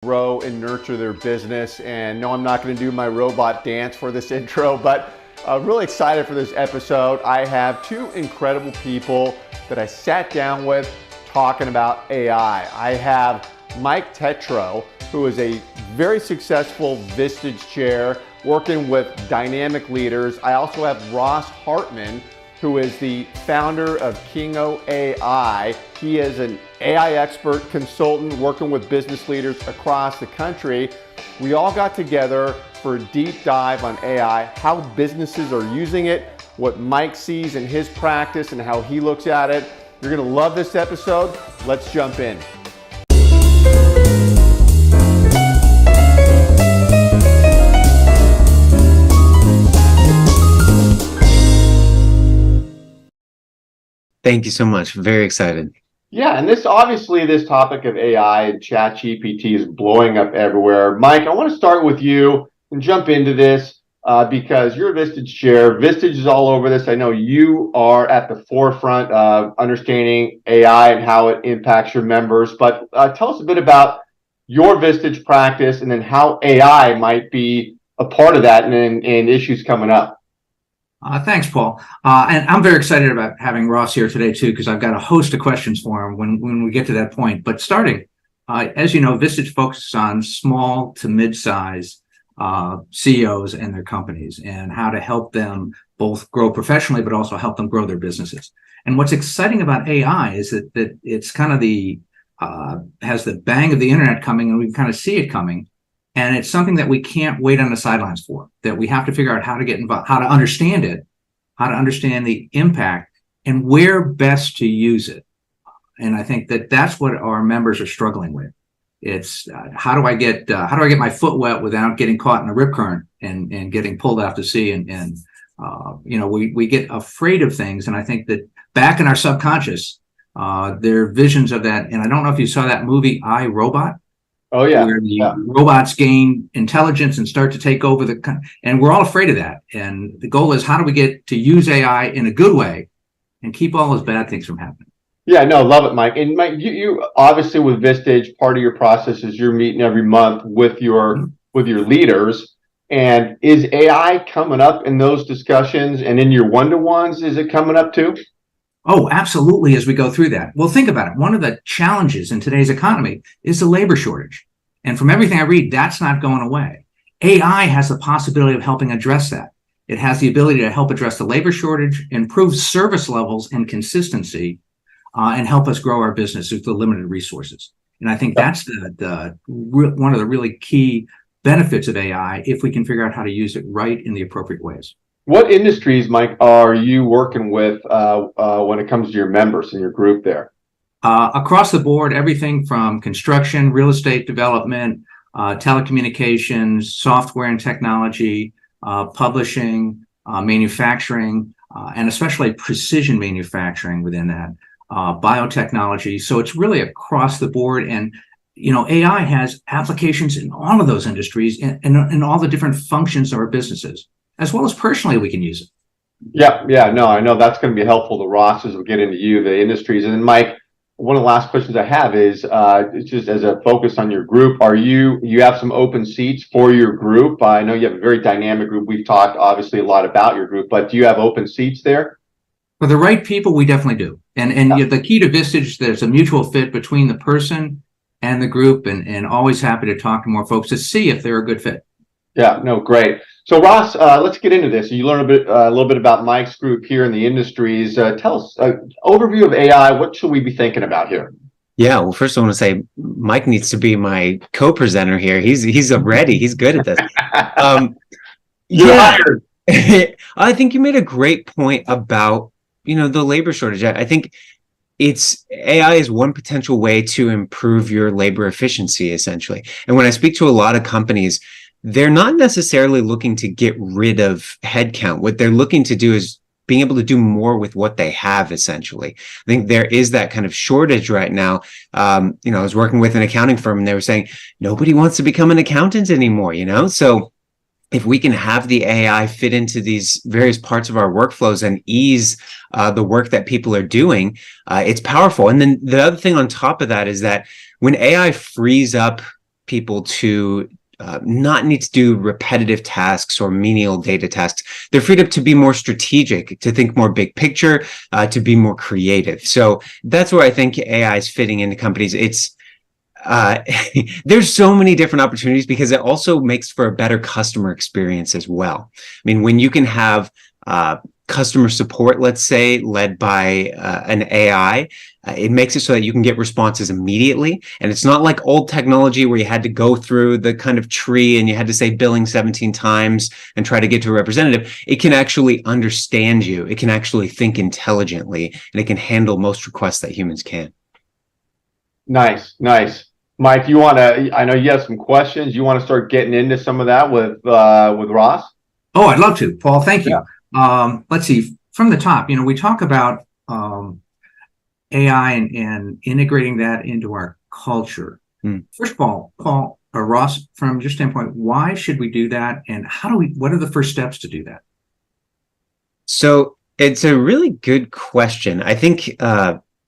grow and nurture their business. And no, I'm not going to do my robot dance for this intro, but really excited for this episode. I have two incredible people that I sat down with talking about AI. I have Mike Tetreau, who is a very successful Vistage Chair working with dynamic leaders. I also have Ross Hartmann, who is the founder of Kingo AI. He is an AI expert consultant working with business leaders across the country. We all got together for a deep dive on AI, how businesses are using it, what Mike sees in his practice and how he looks at it. You're gonna love this episode. Let's jump in. Thank you so much. Very excited. Yeah, and this topic of AI and ChatGPT is blowing up everywhere. Mike, I want to start with you and jump into this because you're a Vistage Chair. Vistage is all over this. I know you are at the forefront of understanding AI and how it impacts your members. But tell us a bit about your Vistage practice and then how AI might be a part of that and issues coming up. Thanks, Paul. And I'm very excited about having Ross here today, too, because I've got a host of questions for him when we get to that point. But starting, as you know, Vistage focuses on small to mid-size CEOs and their companies and how to help them both grow professionally, but also help them grow their businesses. And what's exciting about AI is that it's kind of has the bang of the internet coming, and we kind of see it coming. And it's something that we can't wait on the sidelines for, that we have to figure out how to get involved, how to understand it, how to understand the impact, and where best to use it. And I think that's what our members are struggling with. It's how do I get my foot wet without getting caught in a rip current and getting pulled out to sea? And we get afraid of things. And I think that back in our subconscious, there are visions of that. And I don't know if you saw that movie, I, Robot. Oh, yeah. Where the robots gain intelligence and start to take over and we're all afraid of that. And the goal is, how do we get to use AI in a good way and keep all those bad things from happening? Yeah, no, love it, Mike. And Mike, you obviously with Vistage, part of your process is you're meeting every month with your leaders. And is AI coming up in those discussions, and in your one-to-ones, is it coming up too? Oh, absolutely, as we go through that. Well, think about it. One of the challenges in today's economy is the labor shortage. And from everything I read, that's not going away. AI has the possibility of helping address that. It has the ability to help address the labor shortage, improve service levels and consistency, and help us grow our business with the limited resources. And I think that's one of the really key benefits of AI, if we can figure out how to use it right in the appropriate ways. What industries, Mike, are you working with when it comes to your members and your group there? Across the board, everything from construction, real estate development, telecommunications, software and technology, publishing, manufacturing, and especially precision manufacturing within that, biotechnology. So it's really across the board. And AI has applications in all of those industries and in all the different functions of our businesses, as well as personally we can use it. Yeah, no, I know that's going to be helpful to Ross as we get into the industries. And then Mike, one of the last questions I have is just as a focus on your group, you have some open seats for your group? I know you have a very dynamic group. We've talked obviously a lot about your group, but do you have open seats there? For the right people, we definitely do. And the key to Vistage, there's a mutual fit between the person and the group, and always happy to talk to more folks to see if they're a good fit. Yeah, no, great. So Ross, let's get into this. You learn a little bit about Mike's group here in the industries. Tell us overview of AI. What should we be thinking about here? Yeah, well, first I want to say Mike needs to be my co-presenter here. He's ready. He's good at this. You're hired. I think you made a great point about the labor shortage. I think AI is one potential way to improve your labor efficiency, essentially. And when I speak to a lot of companies, they're not necessarily looking to get rid of headcount. What they're looking to do is being able to do more with what they have, essentially. I think there is that kind of shortage right now. I was working with an accounting firm, and they were saying nobody wants to become an accountant anymore, So if we can have the AI fit into these various parts of our workflows and ease the work that people are doing, it's powerful. And then the other thing on top of that is that when AI frees up people to not need to do repetitive tasks or menial data tasks. They're freed up to be more strategic, to think more big picture, to be more creative. So that's where I think AI is fitting into companies. It's there's so many different opportunities because it also makes for a better customer experience as well. I mean, when you can have customer support, let's say, led by an AI, it makes it so that you can get responses immediately. And it's not like old technology where you had to go through the kind of tree and you had to say billing 17 times and try to get to a representative. It can actually understand you. It can actually think intelligently, and it can handle most requests that humans can. Nice, nice. Mike, you want to, I know you have some questions. You want to start getting into some of that with Ross? Oh, I'd love to, Paul. Thank you. Yeah. Let's see, from the top, we talk about AI and integrating that into our culture. First of all, Paul or Ross, from your standpoint, why should we do that? And what are the first steps to do that? So it's a really good question. I think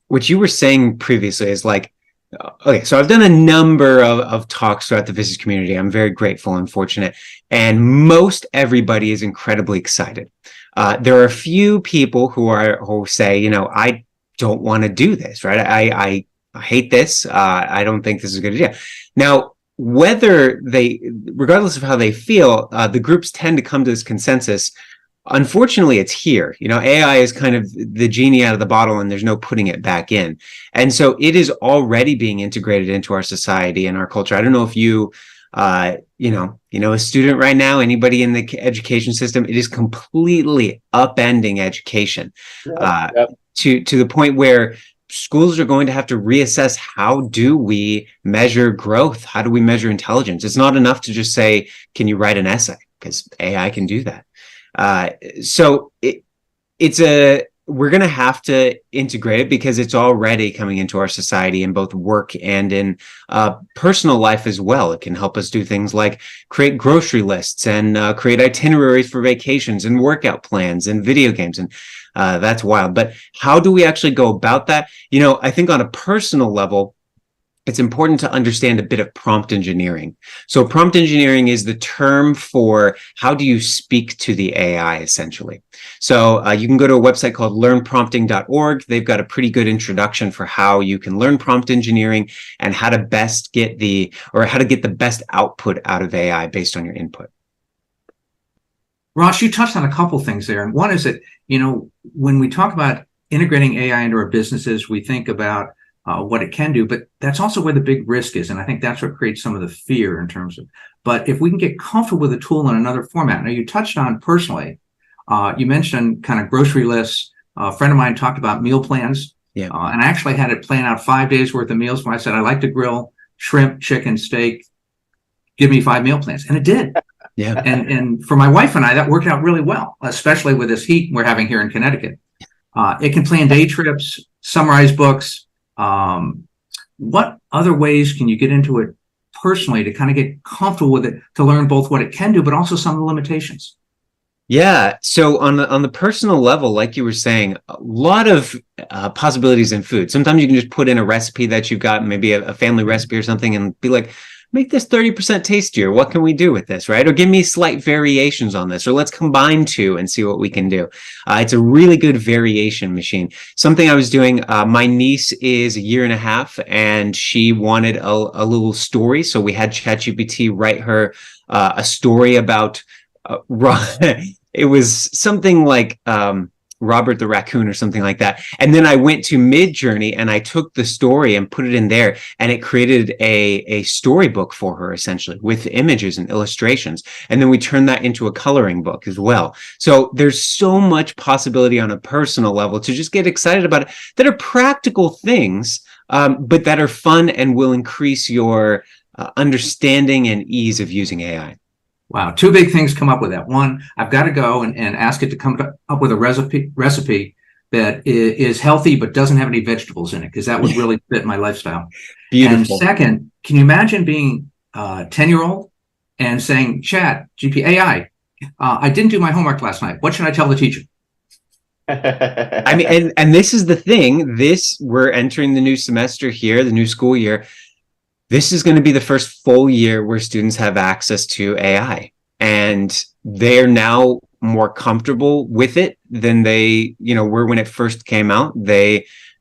what you were saying previously is like, okay, so I've done a number of talks throughout the Vistage community. I'm very grateful and fortunate. And most everybody is incredibly excited. There are a few people who say, I don't want to do this, right? I hate this. I don't think this is a good idea. Now, regardless of how they feel, the groups tend to come to this consensus. Unfortunately, it's here. AI is kind of the genie out of the bottle, and there's no putting it back in. And so it is already being integrated into our society and our culture. I don't know if you, a student right now, anybody in the education system, it is completely upending education to the point where schools are going to have to reassess, how do we measure growth? How do we measure intelligence? It's not enough to just say, can you write an essay? Because AI can do that. So we're going to have to integrate it because it's already coming into our society in both work and in personal life as well. It can help us do things like create grocery lists and create itineraries for vacations and workout plans and video games. And that's wild. But how do we actually go about that? I think on a personal level, it's important to understand a bit of prompt engineering. So prompt engineering is the term for how do you speak to the AI, essentially. So you can go to a website called learnprompting.org. They've got a pretty good introduction for how you can learn prompt engineering and how to get the best output out of AI based on your input. Ross, you touched on a couple things there. And one is that, when we talk about integrating AI into our businesses, we think about what it can do, but that's also where the big risk is. And I think that's what creates some of the fear in terms of, but if we can get comfortable with a tool in another format. Now, you touched on personally, you mentioned kind of grocery lists. A friend of mine talked about meal plans. Yeah. And I actually had it plan out 5 days worth of meals when I said, I like to grill shrimp, chicken, steak. Give me 5 meal plans. And it did. Yeah. And for my wife and I, that worked out really well, especially with this heat we're having here in Connecticut. It can plan day trips, summarize books. What other ways can you get into it personally to kind of get comfortable with it, to learn both what it can do, but also some of the limitations? Yeah. So on the personal level, like you were saying, a lot of possibilities in food. Sometimes you can just put in a recipe that you've got, maybe a family recipe or something, and be like, make this 30% tastier. What can we do with this, right? Or give me slight variations on this, or let's combine two and see what we can do. It's a really good variation machine. Something I was doing, my niece is 1.5 years, and she wanted a little story. So we had ChatGPT write her a story about, it was something like, Robert the Raccoon or something like that. And then I went to Midjourney and I took the story and put it in there, and it created a storybook for her, essentially, with images and illustrations. And then we turned that into a coloring book as well. So there's so much possibility on a personal level to just get excited about it that are practical things, but that are fun and will increase your understanding and ease of using AI. Wow. 2 big things come up with that. One, I've got to go and ask it to come up with a recipe that is healthy but doesn't have any vegetables in it, because that would really fit my lifestyle. Beautiful. And second, can you imagine being a 10-year-old and saying, Chat, AI, I didn't do my homework last night. What should I tell the teacher? I mean, and this is the thing. We're entering the new semester here, the new school year. this is going to be the first full year where students have access to AI, and they're now more comfortable with it than they, were when it first came out.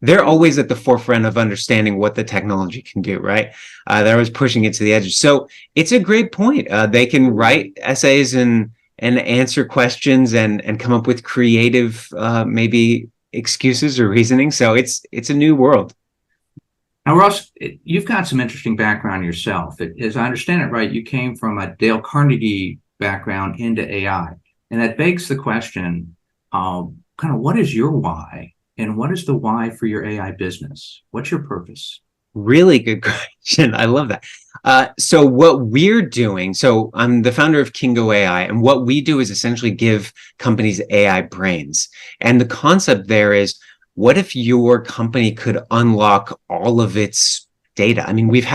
They're always at the forefront of understanding what the technology can do, right? They're always pushing it to the edges. So it's a great point. They can write essays and answer questions and come up with creative, maybe excuses or reasoning. So it's a new world. Now, Ross, you've got some interesting background yourself. As I understand it, right, you came from a Dale Carnegie background into AI. And that begs the question, kind of what is your why? And what is the why for your AI business? What's your purpose? Really good question. I love that. So what we're doing, so I'm the founder of Kingo AI, and what we do is essentially give companies AI brains. And the concept there is, what if your company could unlock all of its data? I mean, we've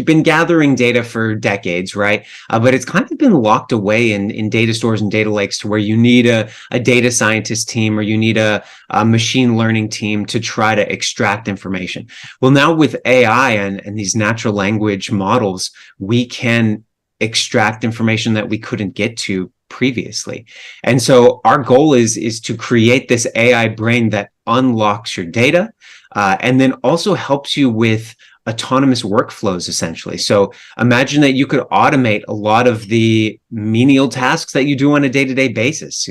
been gathering data for decades, right? But it's kind of been locked away in data stores and data lakes to where you need a data scientist team, or you need a machine learning team to try to extract information. Well, now with AI and these natural language models, we can extract information that we couldn't get to previously. And so our goal is to create this AI brain that unlocks your data, and then also helps you with autonomous workflows, essentially. So imagine that you could automate a lot of the menial tasks that you do on a day-to-day basis.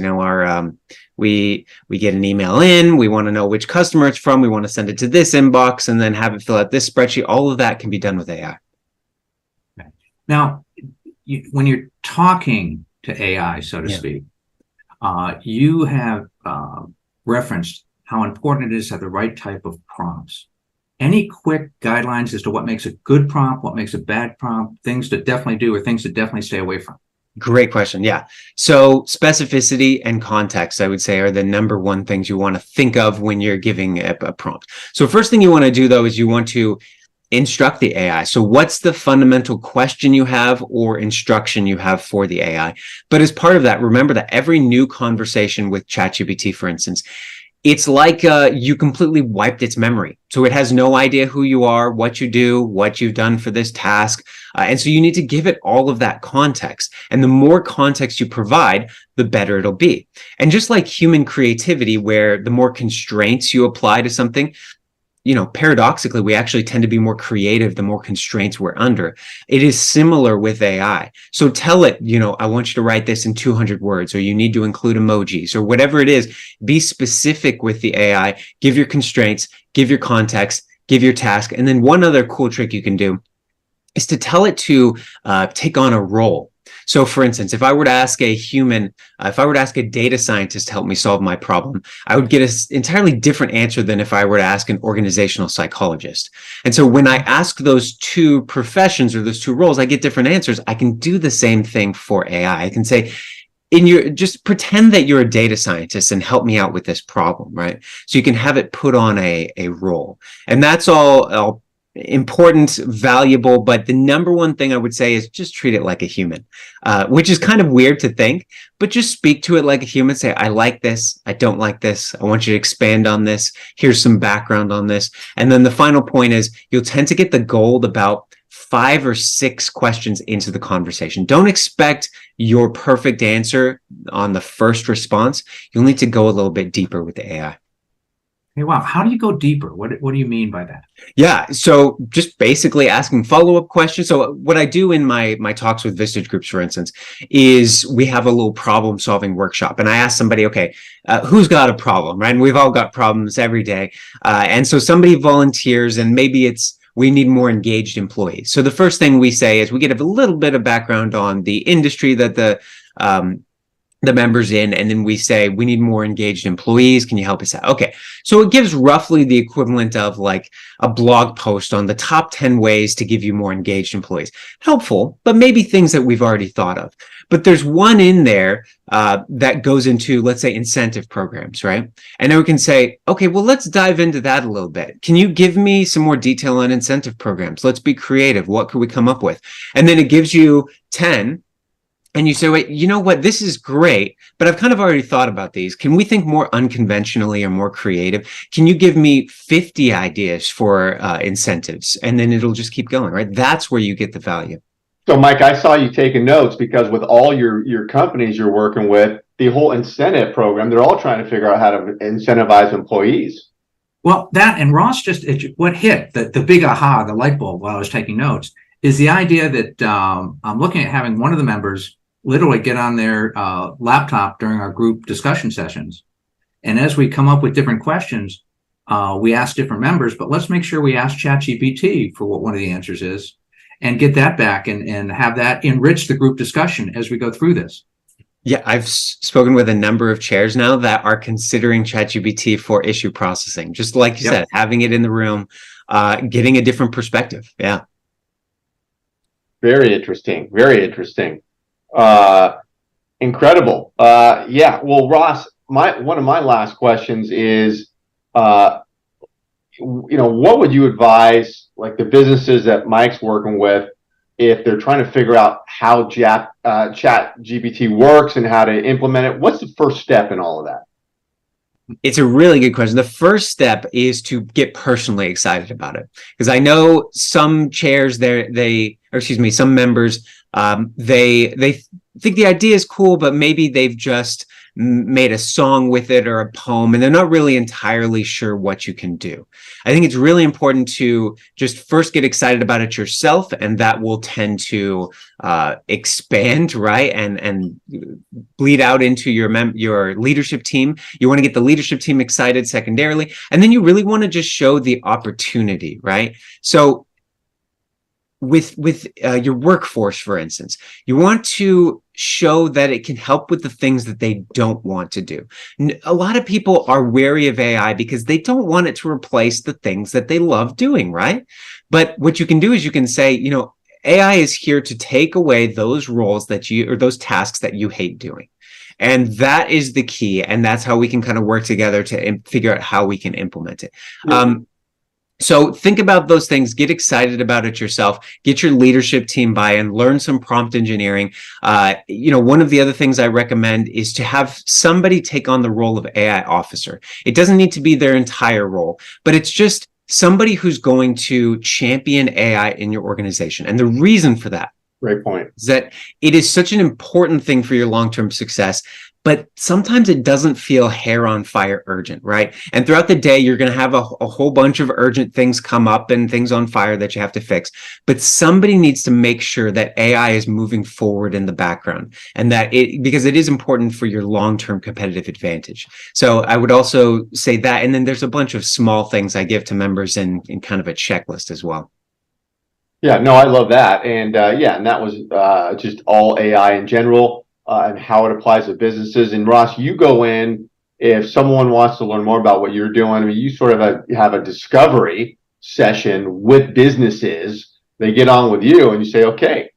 We get an email in, we want to know which customer it's from, we want to send it to this inbox, and then have it fill out this spreadsheet. All of that can be done with AI. Okay. Now, when you're talking to AI, so to speak, you have referenced how important it is to have the right type of prompts. Any quick guidelines as to what makes a good prompt, what makes a bad prompt, things to definitely do or things to definitely stay away from? Great question. Yeah. So specificity and context, I would say, are the number one things you want to think of when you're giving a prompt. So first thing you want to do, though, is you want to instruct the AI. So what's the fundamental question you have or instruction you have for the AI? But as part of that, remember that every new conversation with ChatGPT, for instance, it's like you completely wiped its memory. So it has no idea who you are, what you do, what you've done for this task. And so you need to give it all of that context. And the more context you provide, the better it'll be. And just like human creativity, where the more constraints you apply to something, paradoxically, we actually tend to be more creative the more constraints we're under. It is similar with AI. So tell it, I want you to write this in 200 words, or you need to include emojis, or whatever it is. Be specific with the AI, give your constraints, give your context, give your task. And then one other cool trick you can do is to tell it to take on a role. So for instance, if I were to ask a data scientist to help me solve my problem, I would get an entirely different answer than if I were to ask an organizational psychologist. And so when I ask those two professions or those two roles, I get different answers. I can do the same thing for AI. I can say, just pretend that you're a data scientist and help me out with this problem, right? So you can have it put on a role. And that's all important, valuable, but the number one thing I would say is just treat it like a human, which is kind of weird to think, but just speak to it like a human. Say, I like this, I don't like this, I want you to expand on this, here's some background on this. And then the final point is you'll tend to get the gold about 5 or 6 questions into the conversation. Don't expect your perfect answer on the first response. You'll need to go a little bit deeper with the AI. Hey, wow. How do you go deeper? What do you mean by that? Yeah. So just basically asking follow-up questions. So what I do in my talks with Vistage groups, for instance, is we have a little problem solving workshop. And I ask somebody, okay, who's got a problem, right? And we've all got problems every day. And so somebody volunteers, and maybe we need more engaged employees. So the first thing we say is we get a little bit of background on the industry that the members in, and then we say, we need more engaged employees. Can you help us out? Okay. So it gives roughly the equivalent of like a blog post on the top 10 ways to give you more engaged employees. Helpful, but maybe things that we've already thought of. But there's one in there that goes into, let's say, incentive programs, right? And then we can say, okay, well, let's dive into that a little bit. Can you give me some more detail on incentive programs? Let's be creative. What could we come up with? And then it gives you 10 and you say, wait, you know what, this is great, but I've kind of already thought about these. Can we think more unconventionally or more creative? Can you give me 50 ideas for incentives? And then it'll just keep going, right? That's where you get the value. So, Mike, I saw you taking notes because with all your companies you're working with, the whole incentive program, they're all trying to figure out how to incentivize employees. Well, that and Ross what hit the big aha, the light bulb while I was taking notes is the idea that I'm looking at having one of the members literally get on their laptop during our group discussion sessions. And as we come up with different questions, we ask different members, but let's make sure we ask ChatGPT for what one of the answers is and get that back and have that enrich the group discussion as we go through this. Yeah, I've spoken with a number of chairs now that are considering ChatGPT for issue processing. Just like you said, having it in the room, getting a different perspective. Yeah. Very interesting. Very interesting. Incredible. Yeah. Well, Ross, one of my last questions is, what would you advise like the businesses that Mike's working with if they're trying to figure out how Chat GPT works and how to implement it? What's the first step in all of that? It's a really good question. The first step is to get personally excited about it, because I know some chairs some members, they think the idea is cool, but maybe they've just made a song with it or a poem, and they're not really entirely sure what you can do. I think it's really important to just first get excited about it yourself, and that will tend to expand, right, and bleed out into your leadership team. You want to get the leadership team excited secondarily, and then you really want to just show the opportunity, right? So with your workforce, for instance, you want to show that it can help with the things that they don't want to do. A lot of people are wary of AI because they don't want it to replace the things that they love doing, right? But what you can do is you can say, AI is here to take away those roles or those tasks that you hate doing. And that is the key. And that's how we can kind of work together to figure out how we can implement it. Yeah. So think about those things, get excited about it yourself, get your leadership team buy-in, learn some prompt engineering. One of the other things I recommend is to have somebody take on the role of AI officer. It doesn't need to be their entire role, but it's just somebody who's going to champion AI in your organization. And the reason for that, great point, is that it is such an important thing for your long-term success. But sometimes it doesn't feel hair on fire urgent, right? And throughout the day, you're going to have a whole bunch of urgent things come up and things on fire that you have to fix. But somebody needs to make sure that AI is moving forward in the background, and because it is important for your long-term competitive advantage. So I would also say that, and then there's a bunch of small things I give to members in kind of a checklist as well. Yeah, no, I love that. And and that was just all AI in general. And how it applies to businesses. And Ross, you go in, if someone wants to learn more about what you're doing, I mean, you sort of have a discovery session with businesses. They get on with you and you say, okay,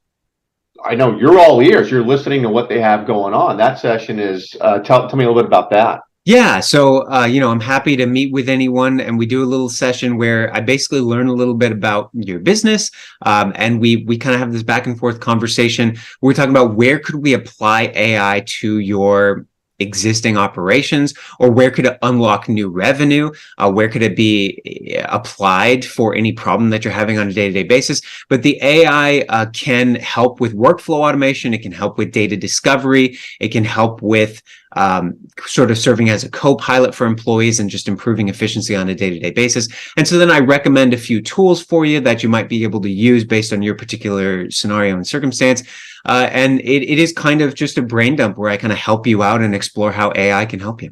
I know you're all ears. You're listening to what they have going on. That session is, tell me a little bit about that. Yeah, so I'm happy to meet with anyone, and we do a little session where I basically learn a little bit about your business, and we kind of have this back and forth conversation. We're talking about where could we apply AI to your existing operations, or where could it unlock new revenue? Where could it be applied for any problem that you're having on a day-to-day basis? But the AI can help with workflow automation. It can help with data discovery. It can help with sort of serving as a co-pilot for employees and just improving efficiency on a day-to-day basis. And so then I recommend a few tools for you that you might be able to use based on your particular scenario and circumstance. And it is kind of just a brain dump where I kind of help you out and explore how AI can help you.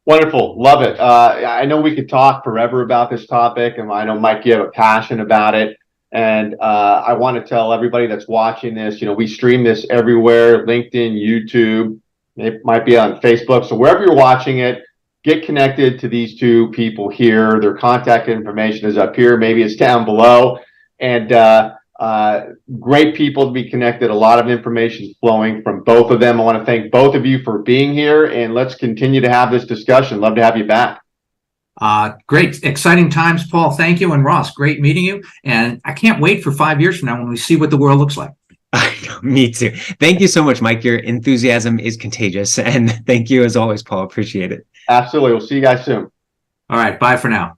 Wonderful. Love it. I know we could talk forever about this topic, and I know Mike, you have a passion about it. And I want to tell everybody that's watching this, we stream this everywhere, LinkedIn, YouTube, it might be on Facebook. So wherever you're watching it, get connected to these two people here. Their contact information is up here. Maybe it's down below. And great people to be connected. A lot of information flowing from both of them. I want to thank both of you for being here, and let's continue to have this discussion. Love to have you back. Great. Exciting times, Paul. Thank you. And Ross, great meeting you. And I can't wait for 5 years from now when we see what the world looks like. Me too. Thank you so much, Mike. Your enthusiasm is contagious. And thank you as always, Paul. Appreciate it. Absolutely. We'll see you guys soon. All right. Bye for now.